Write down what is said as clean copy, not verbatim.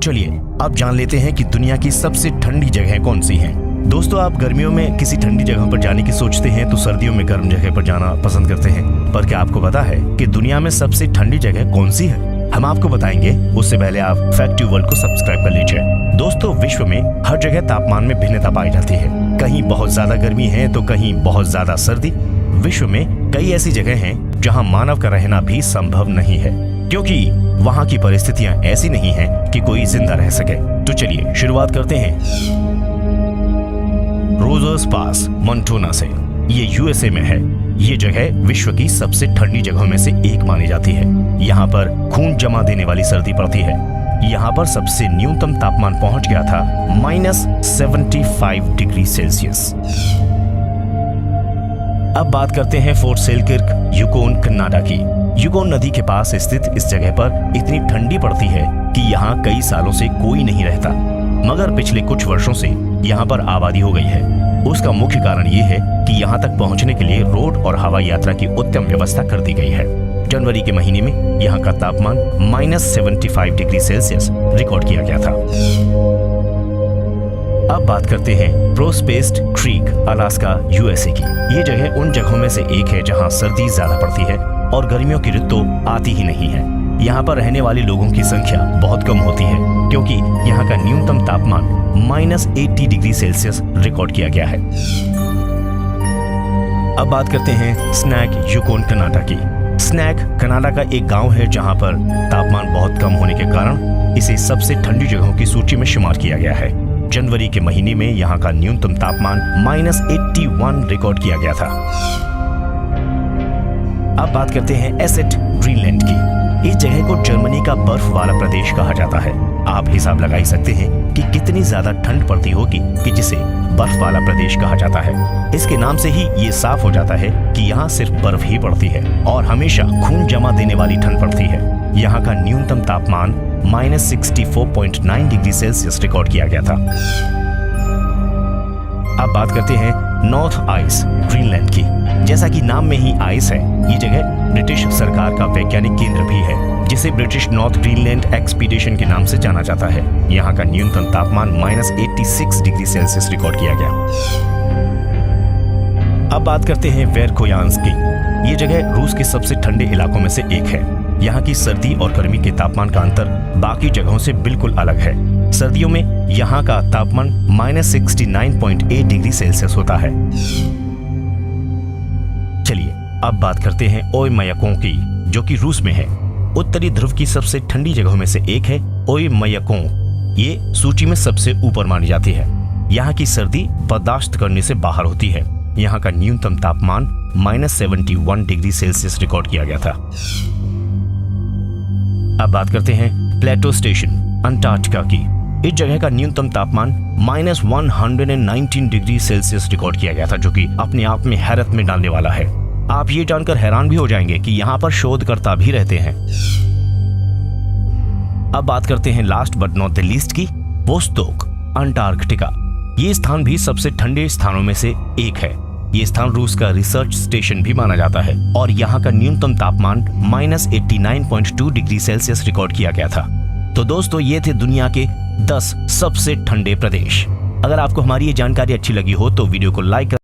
चलिए अब जान लेते हैं कि दुनिया की सबसे ठंडी जगह कौन सी है। दोस्तों, आप गर्मियों में किसी ठंडी जगह पर जाने की सोचते हैं तो सर्दियों में गर्म जगह पर जाना पसंद करते हैं, पर क्या आपको पता है कि दुनिया में सबसे ठंडी जगह कौन सी है? हम आपको बताएंगे, उससे पहले आप फैक्ट वर्ल्ड को सब्सक्राइब कर लीजिए। दोस्तों, विश्व में हर जगह तापमान में भिन्नता पाई जाती है। कहीं बहुत ज्यादा गर्मी है तो कहीं बहुत ज्यादा सर्दी। विश्व में कई ऐसी जगह हैं जहां मानव का रहना भी संभव नहीं है, क्योंकि वहां की परिस्थितियां ऐसी नहीं हैं कि कोई जिंदा रह सके। तो चलिए शुरुआत करते हैं रोजर्स पास मोंटाना से। ये यूएसए में है। ये जगह विश्व की सबसे ठंडी जगहों में से एक मानी जाती है। यहाँ पर खून जमा देने वाली सर्दी पड़ती है। यहाँ पर सबसे न्यूनतम तापमान पहुंच गया था -75 डिग्री सेल्सियस। अब बात करते हैं फोर्ट सेलकिर्क, यूकोन, कनाडा की। यूकोन नदी के पास स्थित इस जगह पर इतनी ठंडी पड़ती है कि यहाँ कई सालों से कोई नहीं रहता, मगर पिछले कुछ वर्षों से यहाँ पर आबादी हो गई है। उसका मुख्य कारण ये है कि यहाँ तक पहुँचने के लिए रोड और हवाई यात्रा की उत्तम व्यवस्था कर दी गई है। जनवरी के महीने में यहाँ का तापमान -75 डिग्री सेल्सियस रिकॉर्ड किया गया था। अब बात करते हैं प्रोस्पेस्ट क्रीक, अलास्का, यूएसए की। ये जगह उन जगहों में से एक है जहाँ सर्दी ज्यादा पड़ती है और गर्मियों की ऋतु आती ही नहीं है। यहाँ पर रहने वाले लोगों की संख्या बहुत कम होती है, क्योंकि यहाँ का न्यूनतम तापमान -80 डिग्री सेल्सियस रिकॉर्ड किया गया है। अब बात करते हैं स्नैक, यूकोन, कनाडा की। स्नैक कनाडा का एक गांव है जहां पर तापमान बहुत कम होने के कारण इसे सबसे ठंडी जगहों की सूची में शुमार किया गया है। जनवरी के महीने में यहाँ का न्यूनतम तापमान -81 रिकॉर्ड किया गया था। अब बात करते हैं एसेट, ग्रीनलैंड की। इस जगह को जर्मनी का बर्फ वाला प्रदेश कहा जाता है। आप हिसाब लगा ही सकते हैं कि कितनी ज्यादा ठंड पड़ती होगी कि जिसे बर्फ वाला प्रदेश कहा जाता है। इसके नाम से ही ये साफ हो जाता है कि यहाँ सिर्फ बर्फ ही पड़ती है और हमेशा खून जमा देने वाली ठंड पड़ती है। यहाँ का न्यूनतम तापमान -64.9 डिग्री सेल्सियस रिकॉर्ड किया गया था। अब बात करते हैं नॉर्थ आइस, ग्रीनलैंड की। जैसा कि नाम में ही आइस है, ये जगह ब्रिटिश सरकार का वैज्ञानिक केंद्र भी है, जिसे ब्रिटिश नॉर्थ ग्रीनलैंड एक्सपीडिशन के नाम से जाना जाता है। यहाँ का न्यूनतम तापमान -86 डिग्री सेल्सियस रिकॉर्ड किया गया। अब बात करते हैं वेरखोयांस्क की। ये जगह रूस के सबसे ठंडे इलाकों में से एक है। यहाँ की सर्दी और गर्मी के तापमान का अंतर बाकी जगहों से बिल्कुल अलग है। सर्दियों में यहाँ का तापमान -69.8 डिग्री सेल्सियस होता है। चलिए अब बात करते हैं ओयमयाकों की, जो कि रूस में है। उत्तरी ध्रुव की सबसे ठंडी जगहों में से एक है ओयमयाकों। ये सूची में सबसे ऊपर मानी जाती है। यहाँ की सर्दी बर्दाश्त करने से बाहर होती है। यहाँ का न्यूनतम तापमान -71 डिग्री सेल्सियस रिकॉर्ड किया गया था। अब बात करते हैं प्लेटो स्टेशन, अंटार्कटिका की। इस जगह का न्यूनतम तापमान -119 डिग्री सेल्सियस रिकॉर्ड किया गया था, जो कि अपने आप में हैरत में डालने वाला है। आप ये जानकर हैरान भी हो जाएंगे कि यहाँ पर शोधकर्ता भी रहते हैं। अब बात करते हैं last but not the least की, वोस्तोक, अंटार्कटिका। ये स्थान भी सबसे ठंडे स्थानों में से एक है। ये स्थान रूस का रिसर्च स्टेशन भी माना जाता है और यहाँ का न्यूनतम तापमान -89.2 डिग्री सेल्सियस रिकॉर्ड किया गया था। तो दोस्तों, ये थे दुनिया के 10 सबसे ठंडे प्रदेश। अगर आपको हमारी ये जानकारी अच्छी लगी हो तो वीडियो को लाइक